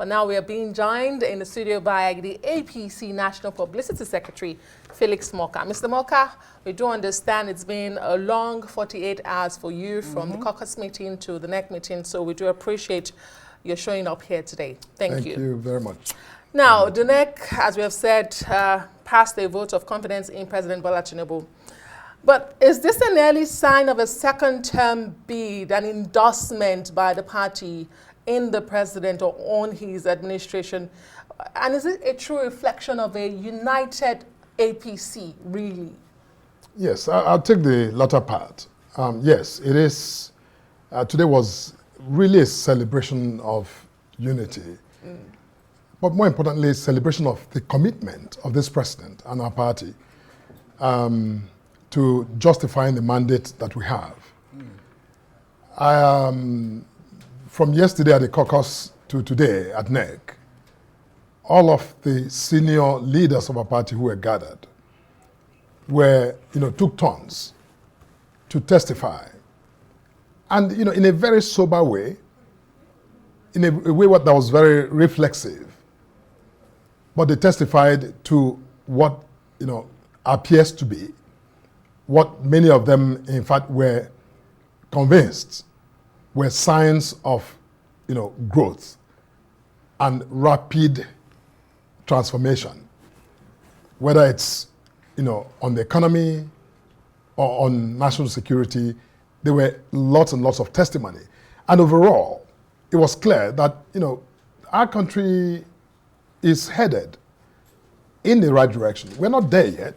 But now we are being joined in the studio by the APC National Publicity Secretary, Felix Morka. Mr. Morka, we do understand it's been a long 48 hours for you from the caucus meeting to the NEC meeting, so we do appreciate your showing up here today. Thank you. Thank you very much. Now, the NEC, as we have said, passed a vote of confidence in President Bola Tinubu. But is this an early sign of a second-term bid, an endorsement by the party in the president or on his administration? And is it a true reflection of a united APC, really? Yes, I'll take the latter part. Yes, it is. Today was really a celebration of unity, but more importantly, a celebration of the commitment of this president and our party to justifying the mandate that we have. From yesterday at the caucus to today at NEC, all of the senior leaders of our party who were gathered took turns to testify. And, in a very sober way, in a way that was very reflexive, but they testified to what, appears to be what many of them, in fact, were convinced were signs of, growth and rapid transformation, whether it's, on the economy or on national security. There were lots and lots of testimony. And overall, it was clear that, our country is headed in the right direction. We're not there yet.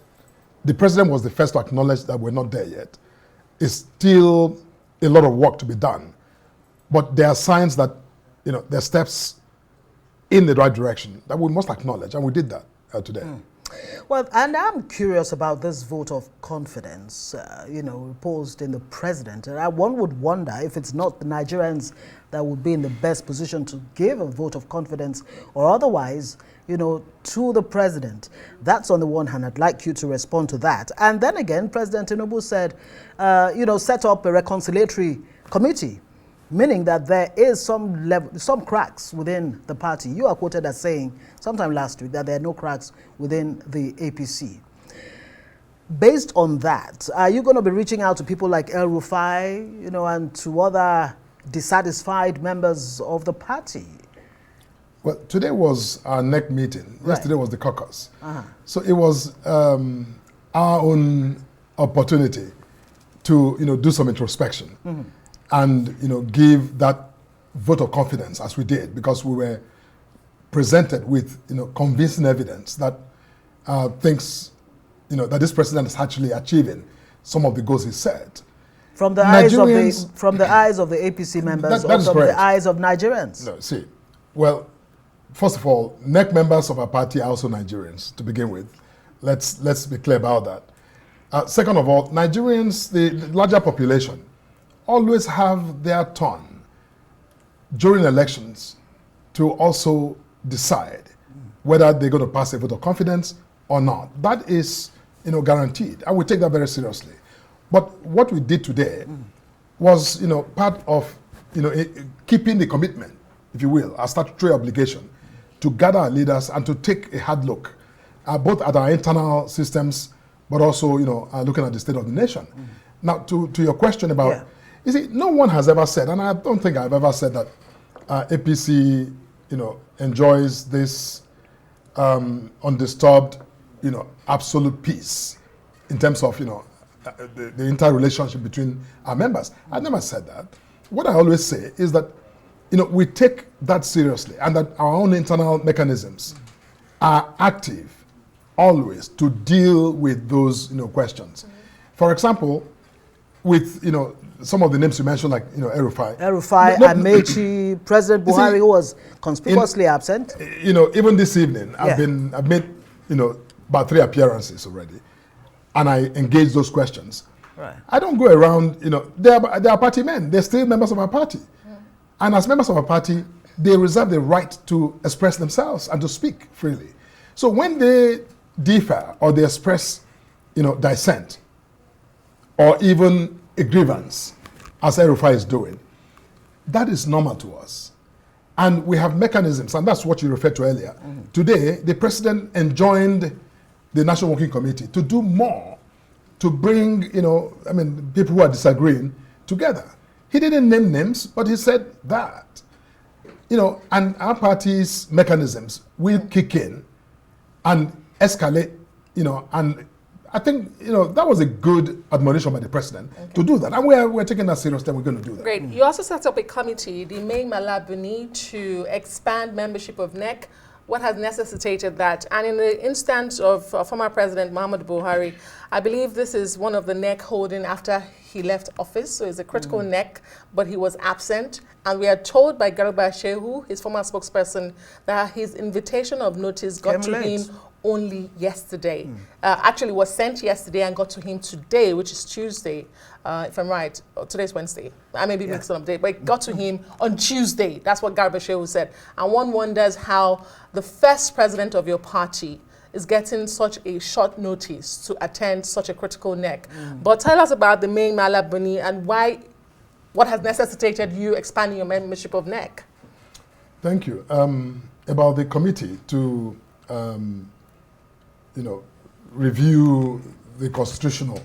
The president was the first to acknowledge that we're not there yet. It's still a lot of work to be done. But there are signs that, there are steps in the right direction that we must acknowledge, and we did that today. Well, and I'm curious about this vote of confidence, posed in the president. And one would wonder if it's not the Nigerians that would be in the best position to give a vote of confidence or otherwise, to the president. That's on the one hand. I'd like you to respond to that. And then again, President Tinubu said, set up a reconciliatory committee, meaning that there is some cracks within the party. You are quoted as saying sometime last week that there are no cracks within the APC. Based on that, are you going to be reaching out to people like El Rufai, and to other dissatisfied members of the party? Well, today was our NEC meeting. Right. Yesterday was the caucus. So it was our own opportunity to do some introspection. And give that vote of confidence as we did, because we were presented with convincing evidence that things that this president is actually achieving some of the goals he set. From the eyes of the APC members, that is from correct. the eyes of Nigerians. No, see, well, first of all, NEC members of our party are also Nigerians to begin with. Let's be clear about that. Second of all, Nigerians, the larger population, always have their turn during elections to also decide whether they're going to pass a vote of confidence or not. That is, guaranteed, and we take that very seriously. But what we did today was, part of, keeping the commitment, if you will, our statutory obligation to gather our leaders and to take a hard look, both at our internal systems, but also, looking at the state of the nation. Now, to your question about, you see, no one has ever said, and I don't think I've ever said that APC, enjoys this undisturbed, absolute peace in terms of, the interrelationship between our members. I've never said that. What I always say is that, we take that seriously, and that our own internal mechanisms are active always to deal with those, questions. For example, with, some of the names you mentioned, like, El Rufai. El Rufai, Amechi, President Buhari, who was conspicuously absent. Even this evening, I've made, about 3 appearances already, and I engage those questions. Right. I don't go around, they are party men. They're still members of our party. And as members of our party, they reserve the right to express themselves and to speak freely. So when they differ or they express, dissent, or even a grievance, as El Rufai is doing, that is normal to us. And we have mechanisms, and that's what you referred to earlier. Today, the president enjoined the National Working Committee to do more to bring, people who are disagreeing together. He didn't name names, but he said that. And our party's mechanisms will kick in and escalate, and I think, that was a good admonition by the president to do that. And we're taking that seriously, and we're going to do that. Great. You also set up a committee, the main Malabuni, to expand membership of NEC. What has necessitated that? And in the instance of former President Muhammadu Buhari, I believe this is one of the NEC holding after he left office. So it's a critical NEC, but he was absent. And we are told by Garba Shehu, his former spokesperson, that his invitation of notice got to him only yesterday. Actually was sent yesterday and got to him today, which is Tuesday, if I'm right. Oh, today's Wednesday. I may be mixing up date, but it got to him on Tuesday. That's what Garba Shehu said. And one wonders how the first president of your party is getting such a short notice to attend such a critical NEC. But tell us about the main Malabuni and what has necessitated you expanding your membership of NEC. Thank you. About the committee to review the constitutional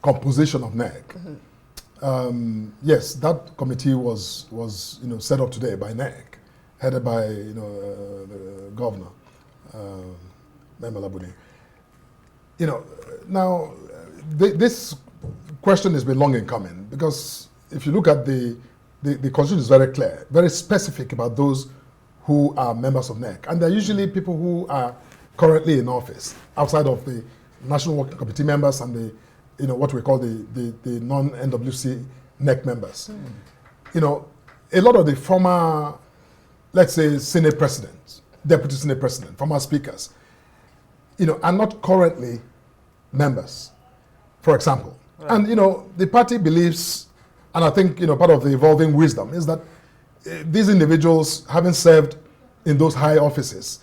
composition of NEC. Yes, that committee was set up today by NEC, headed by the governor, Malabuni. Now this question has been long in coming, because if you look at the constitution is very clear, very specific about those who are members of NEC, and they're usually people who are currently in office, outside of the National Working Committee members and the, what we call the non-NWC NEC members. A lot of the former, let's say, Senate presidents, deputy Senate president, former speakers, are not currently members, for example. Right. And, the party believes, and I think, part of the evolving wisdom is that these individuals, having served in those high offices,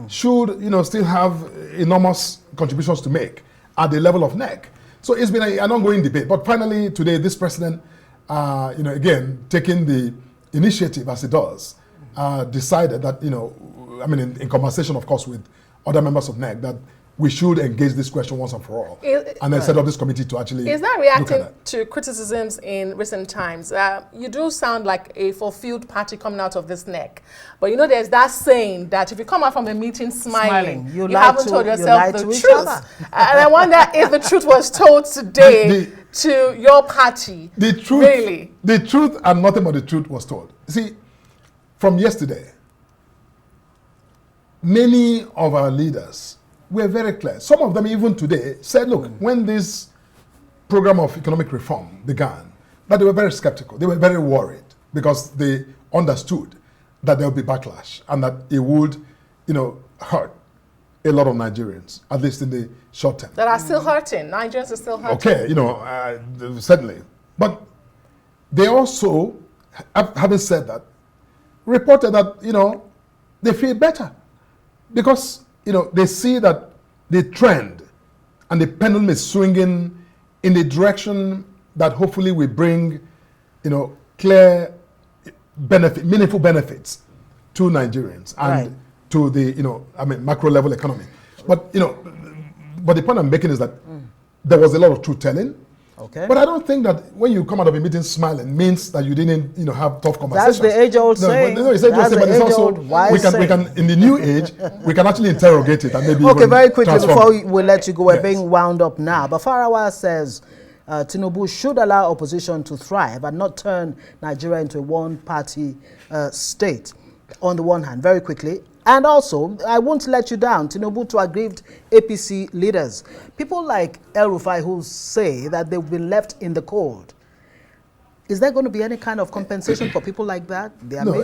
should, still have enormous contributions to make at the level of NEC. So it's been an ongoing debate. But finally, today, this president, again, taking the initiative as he does, decided that, in conversation, of course, with other members of NEC, that we should engage this question once and for all. And then set up this committee to actually Is that reacting to criticisms in recent times? You do sound like a fulfilled party coming out of this NEC. But there's that saying that if you come out from a meeting smiling you haven't told yourself the truth. And I wonder if the truth was told today to your party. The truth, really? The truth and nothing but the truth was told. See, from yesterday, many of our leaders were very clear. Some of them even today said, look, when this program of economic reform began, that they were very skeptical. They were very worried because they understood that there would be backlash and that it would, hurt a lot of Nigerians, at least in the short term. That are still hurting. Nigerians are still hurting. Okay, certainly. But they also, having said that, reported that, they feel better because they see that the trend and the pendulum is swinging in the direction that hopefully will bring, clear benefit, meaningful benefits to Nigerians and to the, macro level economy. But, but the point I'm making is that there was a lot of truth telling. Okay. But I don't think that when you come out of a meeting smiling means that you didn't, have tough conversations. That's the age-old saying. No, it's age-old saying, but it's also we can in the new age we can actually interrogate it and maybe okay, very quickly before we let you go, we're yes. being wound up now. But Farawa says Tinubu should allow opposition to thrive and not turn Nigeria into a one-party state. On the one hand, very quickly. And also, I won't let you down, Tinubu to aggrieved APC leaders. People like El Rufai who say that they've been left in the cold. Is there going to be any kind of compensation for people like that? No, El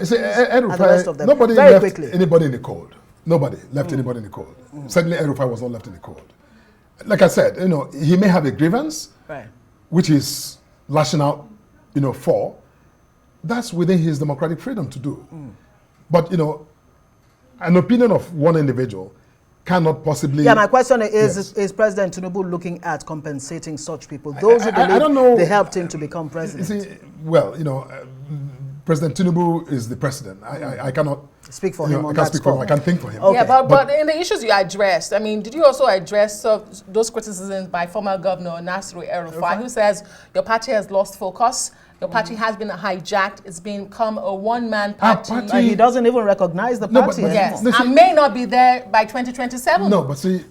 Rufai, nobody left anybody in the cold. Nobody left anybody in the cold. Certainly El Rufai was not left in the cold. Like I said, he may have a grievance, which is lashing out, for. That's within his democratic freedom to do. But, an opinion of one individual cannot possibly... Yeah, my question is President Tinubu looking at compensating such people? Those who believe they helped him to become president. See, well, President Tinubu is the president. I cannot speak for him. I can't speak for him. I can't think for him. Okay. Yeah, but in the issues you addressed, I mean, did you also address those criticisms by former Governor Nasiru El-Rufai, who says your party has lost focus? Your party has been hijacked. It's become a one-man party. And he doesn't even recognize the party. Yes, no, see, and may not be there by 2027. No, but see,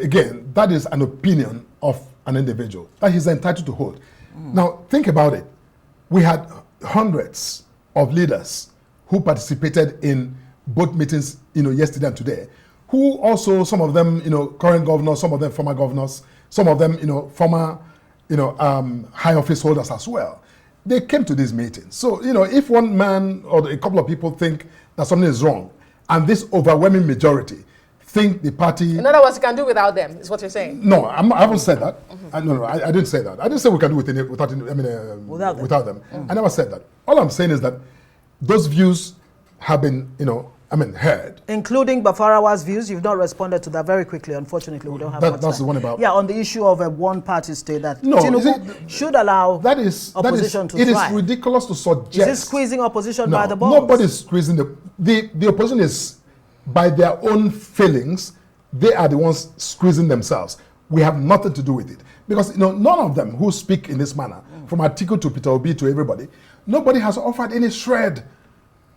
again, that is an opinion of an individual that he's entitled to hold. Now, think about it. We had hundreds of leaders who participated in both meetings, yesterday and today, who also, some of them, current governors, some of them former governors, some of them, former, high office holders as well. They came to these meetings. So, if one man or a couple of people think that something is wrong, and this overwhelming majority think the party... In other words, you can do without them, is what you're saying? No, I haven't said that. I didn't say that. I didn't say we can do without them. I never said that. All I'm saying is that those views have been, heard. Including Bafarawa's views. You've not responded to that very quickly. Unfortunately, we don't have much time. That's the one about... Yeah, on the issue of a one-party state that No, Tinubu should allow opposition to thrive. It is ridiculous to suggest... Is this squeezing opposition by the balls? Nobody's squeezing the opposition is, by their own feelings, they are the ones squeezing themselves. We have nothing to do with it. Because none of them who speak in this manner, from Atiku to Peter Obi to everybody, nobody has offered any shred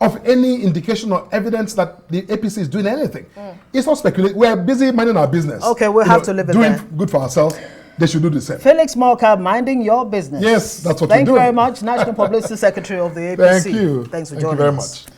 of any indication or evidence that the APC is doing anything. It's not speculating. We're busy minding our business. Okay, we'll have to live it there. Doing good for ourselves. They should do the same. Felix Morka, minding your business. Yes, that's what Thank we're doing. you very much, National Publicity Secretary of the APC. Thank you. Thanks for Thank joining you very us. much.